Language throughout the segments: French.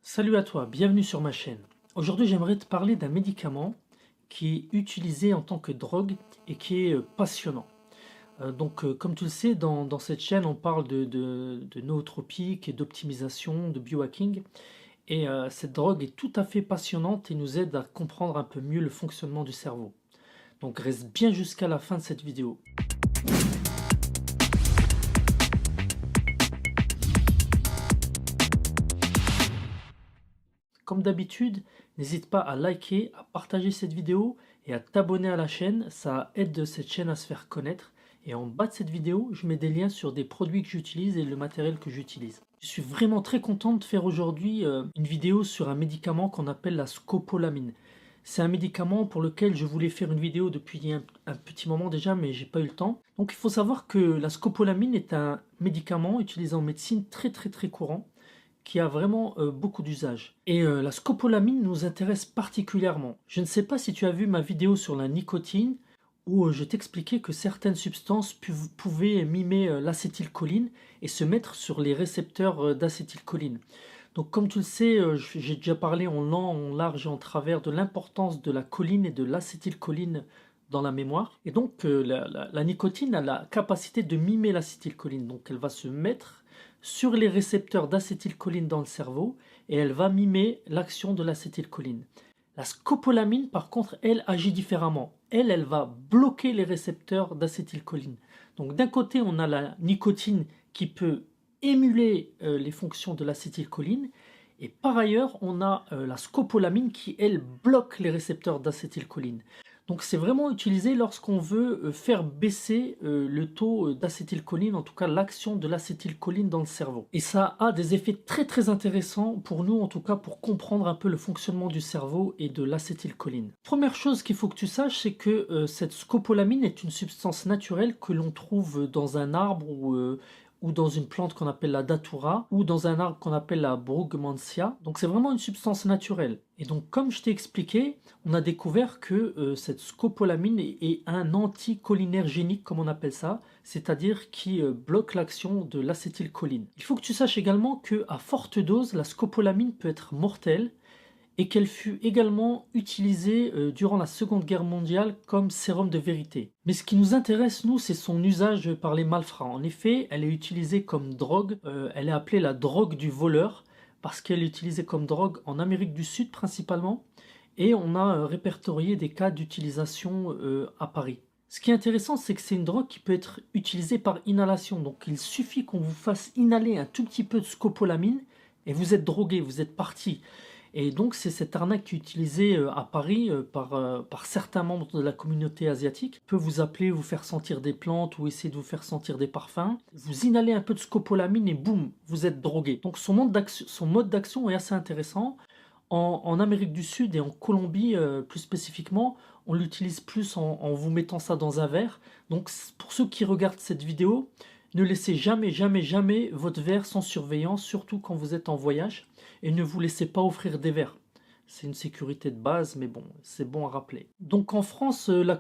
Salut à toi, bienvenue sur ma chaîne. Aujourd'hui, j'aimerais te parler d'un médicament qui est utilisé en tant que drogue et qui est passionnant. Comme tu le sais, dans cette chaîne, on parle de nootropique et d'optimisation, de biohacking. Et cette drogue est tout à fait passionnante et nous aide à comprendre un peu mieux le fonctionnement du cerveau. Donc reste bien jusqu'à la fin de cette vidéo. Comme d'habitude, n'hésite pas à liker, à partager cette vidéo et à t'abonner à la chaîne, ça aide cette chaîne à se faire connaître. Et en bas de cette vidéo, je mets des liens sur des produits que j'utilise et le matériel que j'utilise. Je suis vraiment très content de faire aujourd'hui une vidéo sur un médicament qu'on appelle la scopolamine. C'est un médicament pour lequel je voulais faire une vidéo depuis un petit moment déjà, mais j'ai pas eu le temps. Donc il faut savoir que la scopolamine est un médicament utilisé en médecine très courant qui a vraiment beaucoup d'usages. Et la scopolamine nous intéresse particulièrement. Je ne sais pas si tu as vu ma vidéo sur la nicotine, où je t'expliquais que certaines substances pouvaient mimer l'acétylcholine et se mettre sur les récepteurs d'acétylcholine. Donc comme tu le sais, j'ai déjà parlé en long, en large et en travers de l'importance de la choline et de l'acétylcholine dans la mémoire. Et donc la nicotine a la capacité de mimer l'acétylcholine. Donc elle va se mettre sur les récepteurs d'acétylcholine dans le cerveau et elle va mimer l'action de l'acétylcholine. La scopolamine, par contre, elle agit différemment. Elle va bloquer les récepteurs d'acétylcholine. Donc d'un côté, on a la nicotine qui peut émuler les fonctions de l'acétylcholine et par ailleurs, on a la scopolamine qui, elle, bloque les récepteurs d'acétylcholine. Donc c'est vraiment utilisé lorsqu'on veut faire baisser le taux d'acétylcholine, en tout cas l'action de l'acétylcholine dans le cerveau. Et ça a des effets très intéressants pour nous, en tout cas pour comprendre un peu le fonctionnement du cerveau et de l'acétylcholine. Première chose qu'il faut que tu saches, c'est que cette scopolamine est une substance naturelle que l'on trouve dans un arbre ou dans une plante qu'on appelle la datura, ou dans un arbre qu'on appelle la brugmansia. Donc c'est vraiment une substance naturelle. Et donc comme je t'ai expliqué, on a découvert que cette scopolamine est un anticholinergénique, comme on appelle ça, c'est-à-dire qui bloque l'action de l'acétylcholine. Il faut que tu saches également qu'à forte dose, la scopolamine peut être mortelle, et qu'elle fut également utilisée durant la Seconde Guerre mondiale comme sérum de vérité. Mais ce qui nous intéresse, nous, c'est son usage par les malfrats. En effet, elle est utilisée comme drogue, elle est appelée la drogue du voleur, parce qu'elle est utilisée comme drogue en Amérique du Sud principalement, et on a répertorié des cas d'utilisation à Paris. Ce qui est intéressant, c'est que c'est une drogue qui peut être utilisée par inhalation. Donc il suffit qu'on vous fasse inhaler un tout petit peu de scopolamine, et vous êtes drogué, vous êtes parti. Et donc c'est cette arnaque qui est utilisée à Paris par certains membres de la communauté asiatique. Peut vous appeler, vous faire sentir des plantes ou essayer de vous faire sentir des parfums. Vous inhalez un peu de scopolamine et boum, vous êtes drogué. Donc son mode d'action est assez intéressant. En Amérique du Sud et en Colombie plus spécifiquement, on l'utilise plus en vous mettant ça dans un verre. Donc pour ceux qui regardent cette vidéo, ne laissez jamais votre verre sans surveillance, surtout quand vous êtes en voyage, et ne vous laissez pas offrir des verres. C'est une sécurité de base, mais bon, c'est bon à rappeler. Donc en France, la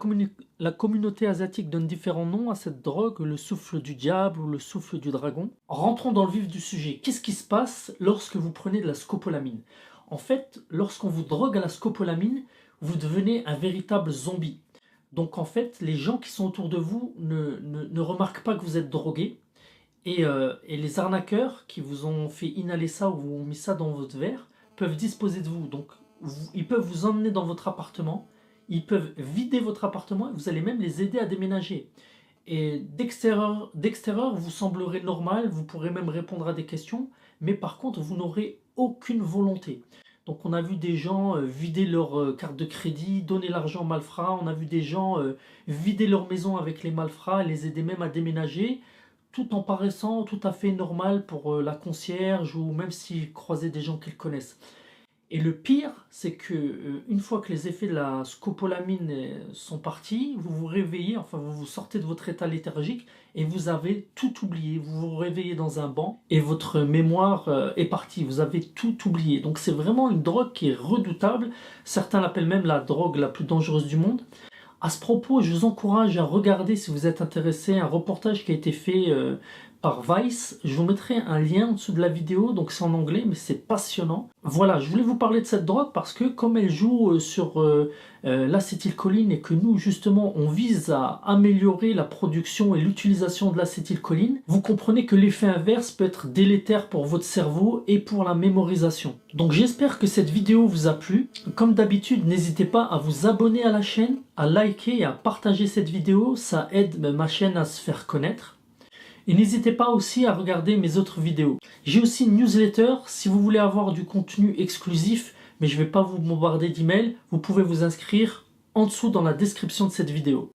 communauté asiatique donne différents noms à cette drogue, le souffle du diable ou le souffle du dragon. Rentrons dans le vif du sujet. Qu'est-ce qui se passe lorsque vous prenez de la scopolamine? En fait, lorsqu'on vous drogue à la scopolamine, vous devenez un véritable zombie. Donc en fait, les gens qui sont autour de vous ne remarquent pas que vous êtes drogué. Et les arnaqueurs qui vous ont fait inhaler ça ou vous ont mis ça dans votre verre peuvent disposer de vous. Donc ils peuvent vous emmener dans votre appartement, ils peuvent vider votre appartement et vous allez même les aider à déménager. Et d'extérieur, vous semblerez normal, vous pourrez même répondre à des questions, mais par contre, vous n'aurez aucune volonté. Donc on a vu des gens vider leur carte de crédit, donner l'argent aux malfrats, on a vu des gens vider leur maison avec les malfrats, les aider même à déménager, tout en paraissant tout à fait normal pour la concierge ou même s'ils croisaient des gens qu'ils connaissent. Et le pire, c'est que une fois que les effets de la scopolamine sont partis, vous vous réveillez, enfin vous vous sortez de votre état léthargique et vous avez tout oublié. Vous vous réveillez dans un banc et votre mémoire est partie. Vous avez tout oublié. Donc c'est vraiment une drogue qui est redoutable. Certains l'appellent même la drogue la plus dangereuse du monde. À ce propos, je vous encourage à regarder, si vous êtes intéressé, un reportage qui a été fait par Vice. Je vous mettrai un lien en dessous de la vidéo, donc c'est en anglais, mais c'est passionnant. Voilà, je voulais vous parler de cette drogue parce que comme elle joue sur l'acétylcholine et que nous, justement, on vise à améliorer la production et l'utilisation de l'acétylcholine, vous comprenez que l'effet inverse peut être délétère pour votre cerveau et pour la mémorisation. Donc j'espère que cette vidéo vous a plu. Comme d'habitude, n'hésitez pas à vous abonner à la chaîne, à liker et à partager cette vidéo, ça aide ma chaîne à se faire connaître. Et n'hésitez pas aussi à regarder mes autres vidéos. J'ai aussi une newsletter, si vous voulez avoir du contenu exclusif, mais je ne vais pas vous bombarder d'emails, vous pouvez vous inscrire en dessous dans la description de cette vidéo.